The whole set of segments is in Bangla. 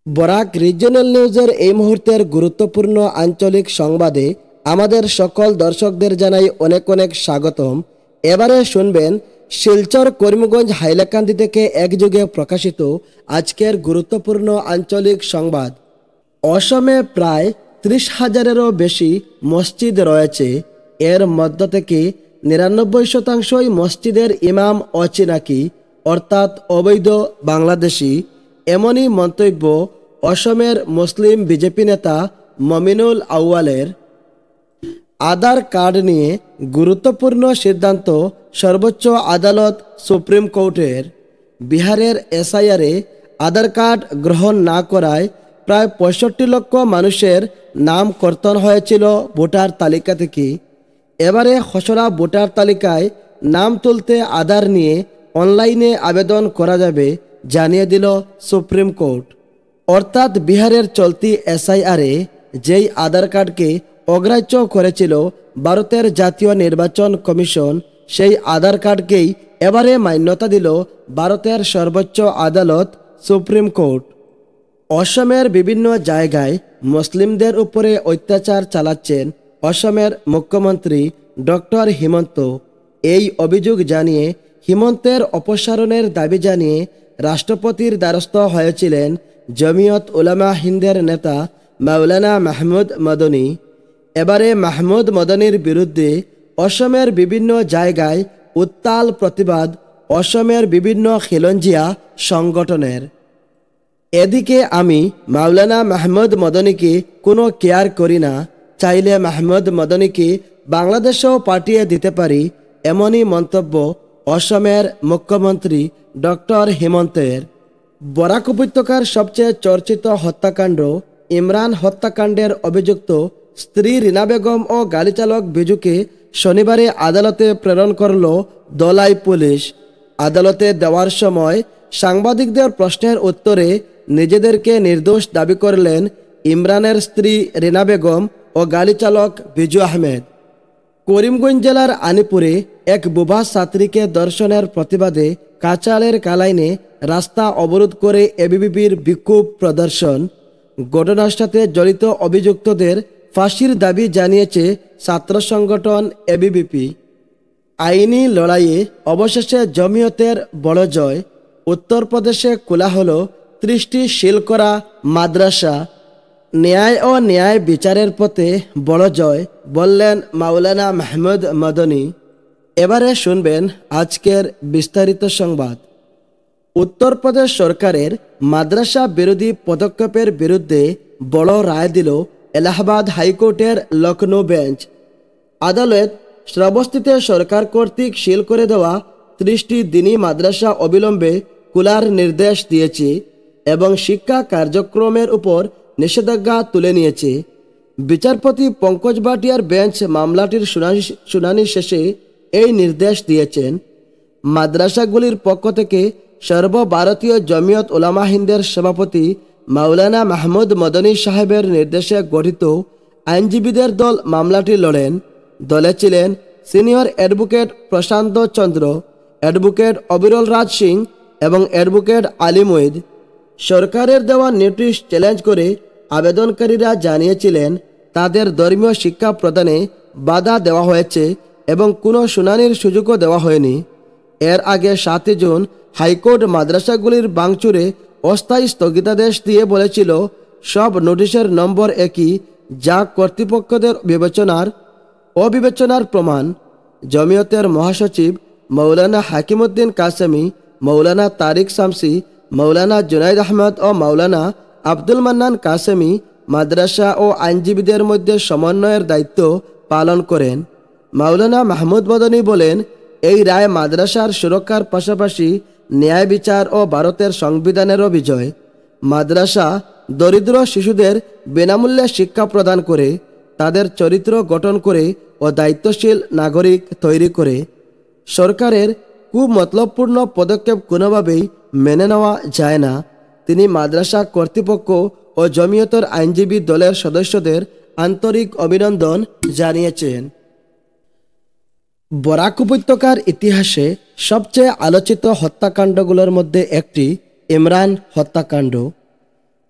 বরাক রিজিওনাল নিউজের এই মুহূর্তের গুরুত্বপূর্ণ আঞ্চলিক সংবাদে আমাদের সকল দর্শকদের জানাই অনেক অনেক স্বাগতম। এবারে শুনবেন শিলচর করিমগঞ্জ হাইলাকান্দি থেকে একযোগে প্রকাশিত আজকের গুরুত্বপূর্ণ আঞ্চলিক সংবাদ। অসমে প্রায় 30,000-এরও বেশি মসজিদ রয়েছে। এর মধ্য থেকে 99% মসজিদের ইমাম অচিনাকি অর্থাৎ অবৈধ বাংলাদেশি। এমনই মন্তব্য অসমের মুসলিম বিজেপি নেতা মমিনুল আউয়ালের। আধার কার্ড নিয়ে গুরুত্বপূর্ণ সিদ্ধান্ত সর্বোচ্চ আদালত সুপ্রিম কোর্টের। বিহারের এসআইআরে আধার কার্ড গ্রহণ না করায় প্রায় 65 লক্ষ মানুষের নাম কর্তন হয়েছিল ভোটার তালিকা থেকে। এবারে খসড়া ভোটার তালিকায় নাম তুলতে আধার নিয়ে অনলাইনে আবেদন করা যাবে জানিয়ে দিল সুপ্রিম কোর্ট। অর্থাৎ বিহারের চলতি এসআইআরে যেই আধার কার্ডকে অগ্রাহ্য করেছিল ভারতের জাতীয় নির্বাচন কমিশন, সেই আধার কার্ডকেই এবারে মান্যতা দিল ভারতের সর্বোচ্চ আদালত সুপ্রিম কোর্ট। অসমের বিভিন্ন জায়গায় মুসলিমদের উপরে অত্যাচার চালাচ্ছেন অসমের মুখ্যমন্ত্রী ডক্টর হিমন্ত। এই অভিযোগ জানিয়ে হিমন্তের অপসারণের দাবি জানিয়ে রাষ্ট্রপতির দ্বারস্থ হয়েছিলেন জমিয়ত উলামা হিন্দের নেতা মাওলানা মাহমুদ মদনী। এবারে মাহমুদ মদনীর বিরুদ্ধে অসমের বিভিন্ন জায়গায় উত্তাল প্রতিবাদ অসমের বিভিন্ন খিলঞ্জিয়া সংগঠনের। এদিকে আমি মাওলানা মাহমুদ মদনীকে কোনো কেয়ার করি না, চাইলে মাহমুদ মদনীকে বাংলাদেশেও পাঠিয়ে দিতে পারি, এমনই মন্তব্য অসমের মুখ্যমন্ত্রী ডক্টর হিমন্তের। বরাক উপত্যকার সবচেয়ে চর্চিত হত্যাকাণ্ড ইমরান হত্যাকাণ্ডের অভিযুক্ত স্ত্রী রিনা বেগম ও গাড়িচালক বিজুকে শনিবারে আদালতে প্রেরণ করল দলাই পুলিশ। আদালতে দেওয়ার সময় সাংবাদিকদের প্রশ্নের উত্তরে নিজেদেরকে নির্দোষ দাবি করলেন ইমরানের স্ত্রী রিনা বেগম ও গাড়িচালক বিজু আহমেদ। করিমগঞ্জ জেলার আনিপুরে এক বুবা ছাত্রীকে ধর্ষণের প্রতিবাদে কাচালের কালাইনে রাস্তা অবরোধ করে এবিভিপির বিক্ষোভ প্রদর্শন। ঘটনার সাথে জড়িত অভিযুক্তদের ফাঁসির দাবি জানিয়েছে ছাত্র সংগঠন এবিভিপি। আইনি লড়াইয়ে অবশেষে জমিয়তের বড় জয়। উত্তরপ্রদেশে খোলা হলো 30টি সিল করা মাদ্রাসা। ন্যায় ও ন্যায় বিচারের পথে বড় জয়, বললেন মাওলানা মাহমুদ মদনী। এবারে শুনবেন আজকের বিস্তারিত সংবাদ। উত্তরপ্রদেশ সরকারের মাদ্রাসা বিরোধী পদক্ষেপের বিরুদ্ধে বড় রায় দিল এলাহাবাদ হাইকোর্টের লখনৌ বেঞ্চ। আদালত শ্রাবস্তিতে সরকার কর্তৃক সিল করে দেওয়া 30টি দিনী মাদ্রাসা অবিলম্বে খোলার নির্দেশ দিয়েছে এবং শিক্ষা কার্যক্রমের উপর নিষেধাজ্ঞা তুলে নিয়েছে। বিচারপতি পঙ্কজ ভাটিয়ার বেঞ্চ মামলাটির শুনানি শেষে এই নির্দেশ দিয়েছেন। মাদ্রাসাগুলির পক্ষ থেকে সর্বভারতীয় জমিয়ত উলামা হিন্দের সভাপতি মাওলানা মাহমুদ মদনী সাহেবের নির্দেশে গঠিত আইনজীবীদের দল মামলাটি লড়েন। দলে ছিলেন সিনিয়র অ্যাডভোকেট প্রশান্ত চন্দ্র, অ্যাডভোকেট অবিরল রাজ সিং এবং অ্যাডভোকেট আলী মঈদ। সরকারের দেওয়া নোটিশ চ্যালেঞ্জ করে আবেদনকারীরা জানিয়েছিলেন তাদের ধর্মীয় শিক্ষা প্রদানে বাধা দেওয়া হয়েছে এবং কোনো শুনানির সুযোগও দেওয়া হয়নি। এর আগে 7 জুন হাইকোর্ট মাদ্রাসাগুলির ভাঙচুরে অস্থায়ী স্থগিতাদেশ দিয়ে বলেছিল সব নোটিশের নম্বর একই, যা কর্তৃপক্ষদের অবিবেচনার প্রমাণ। জমিয়তের মহাসচিব মৌলানা হাকিমউদ্দিন কাসেমি, মৌলানা তারিক শামসি, মৌলানা জুনাইদ আহমদ ও মৌলানা আব্দুল মান্নান কাসেমি মাদ্রাসা ও আইনজীবীদের মধ্যে সমন্বয়ের দায়িত্ব পালন করেন। মাওলানা মাহমুদ মদনী বলেন, এই রায় মাদ্রাসার সুরক্ষার পাশাপাশি ন্যায় বিচার ও ভারতের সংবিধানেরও বিজয়। মাদ্রাসা দরিদ্র শিশুদের বিনামূল্যে শিক্ষা প্রদান করে, তাদের চরিত্র গঠন করে ও দায়িত্বশীল নাগরিক তৈরি করে। সরকারের খুব মতলবপূর্ণ পদক্ষেপ কোনোভাবেই মেনে নেওয়া যায় না। তিনি মাদ্রাসা কর্তৃপক্ষ ও জমিয়তের আইনজীবী দলের সদস্যদের আন্তরিক অভিনন্দন জানিয়েছেন। বরাক উপত্যকার ইতিহাসে সবচেয়ে আলোচিত হত্যাকাণ্ডগুলোর মধ্যে একটি ইমরান হত্যাকাণ্ড।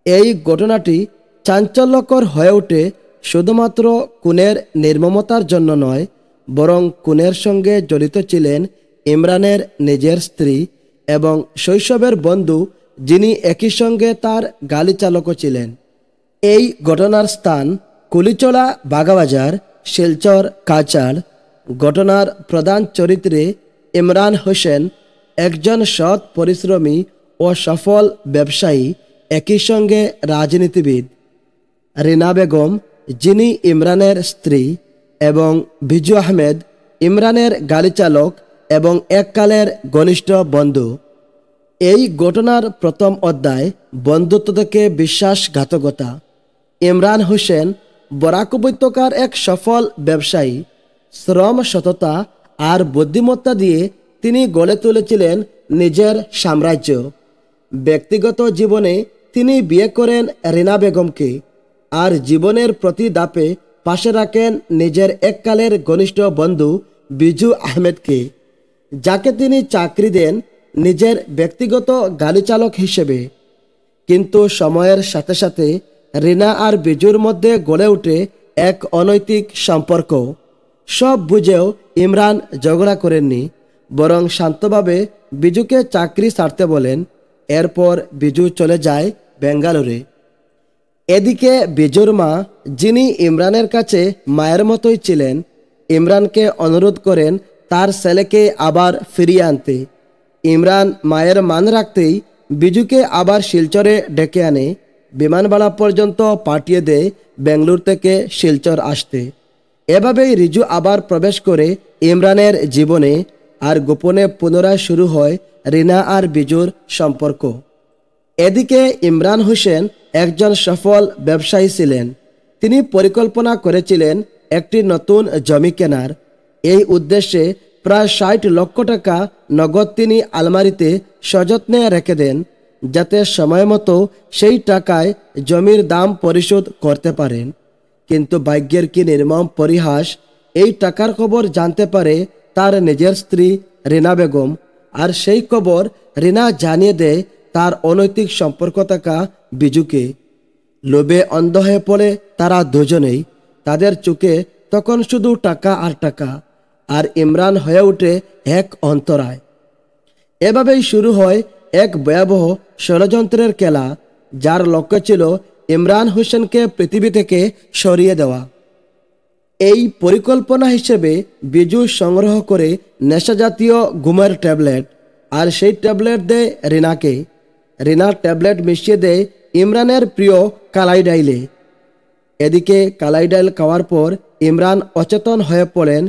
এই ঘটনাটি চাঞ্চল্যকর হয়ে ওঠে শুধুমাত্র খুনের নির্মমতার জন্য নয়, বরং খুনের সঙ্গে জড়িত ছিলেন ইমরানের নিজের স্ত্রী এবং শৈশবের বন্ধু, যিনি একই সঙ্গে তার গাড়ি চালকও ছিলেন। এই ঘটনার স্থান কুলিচলা বাগাবাজার, শিলচর কাছাড়। ঘটনার প্রধান চরিত্রে ইমরান হোসেন একজন সৎ পরিশ্রমী ও সফল ব্যবসায়ী, একই সঙ্গে রাজনীতিবিদ। রিনা বেগম, যিনি ইমরানের স্ত্রী, এবং বিজু আহমেদ, ইমরানের গাড়ি চালক এবং এককালের ঘনিষ্ঠ বন্ধু। এই ঘটনার প্রথম অধ্যায় বন্ধুত্ব থেকে বিশ্বাসঘাতকতা। ইমরান হোসেন বরাক উপত্যকার এক সফল ব্যবসায়ী। শ্রম, সততা আর বুদ্ধিমত্তা দিয়ে তিনি গড়ে তুলেছিলেন নিজের সাম্রাজ্য। ব্যক্তিগত জীবনে তিনি বিয়ে করেন রিনা বেগমকে, আর জীবনের প্রতি ধাপে পাশে রাখেন নিজের এককালের ঘনিষ্ঠ বন্ধু বিজু আহমেদকে, যাকে তিনি চাকরি দেন নিজের ব্যক্তিগত গাড়ি চালক হিসেবে। কিন্তু সময়ের সাথে সাথে রিনা আর বিজুর মধ্যে গড়ে ওঠে এক অনৈতিক সম্পর্ক। সব বুঝেও ইমরান ঝগড়া করেননি, বরং শান্তভাবে বিজুকে চাকরি ছাড়তে বলেন। এরপর বিজু চলে যায় বেঙ্গালুরে। এদিকে বিজুর মা, যিনি ইমরানের কাছে মায়ের মতোই ছিলেন, ইমরানকে অনুরোধ করেন তার ছেলেকে আবার ফিরিয়ে আনতে। ইমরান মায়ের মান রাখতেই বিজুকে আবার শিলচরে ডেকে আনে, বিমানবালা পর্যন্ত পাঠিয়ে দেয় বেঙ্গালুরু থেকে শিলচর আসতে। এভাবেই রিজু আবার প্রবেশ করে ইমরানের জীবনে, আর গোপনে পুনরায় শুরু হয় রিনা আর বিজুর সম্পর্ক। এদিকে ইমরান হোসেন একজন সফল ব্যবসায়ী ছিলেন। তিনি পরিকল্পনা করেছিলেন একটি নতুন জমি কেনার। এই উদ্দেশ্যে প্রায় ৬০ লক্ষ টাকা নগদ তিনি আলমারিতে সযত্নে রেখে দেন, যাতে সময় মতো সেই টাকায় জমির দাম পরিশোধ করতে পারেন। কিন্তু ভাগ্যের কি নির্মম পরিহাস, এই টাকার খবর জানতে পারে তার নিজের স্ত্রী রিনা বেগম, আর সেই খবর রিনা জানিয়ে দেয় তার অনৈতিক সম্পর্ক থাকা বিজুকে। লোভে অন্ধ হয়ে পড়ে তারা দুজনেই। তাদের চোখে তখন শুধু টাকা আর টাকা, আর ইমরান হয়ে ওঠে এক অন্তরায়। এভাবেই শুরু হয় এক ভয়াবহ ষড়যন্ত্রের খেলা, যার লক্ষ্য ছিল ইমরান হোসেনকে পৃথিবী থেকে সরিয়ে দেওয়া। এই পরিকল্পনা হিসেবে বিজু সংগ্রহ করে নেশাজাতীয় ঘুমের ট্যাবলেট, আর সেই ট্যাবলেট দেয় রিনাকে। রিনা ট্যাবলেট মিশিয়ে দেয় ইমরানের প্রিয় কালাইডাইলে। এদিকে কালাইডাইল খাওয়ার পর ইমরান অচেতন হয়ে পড়েন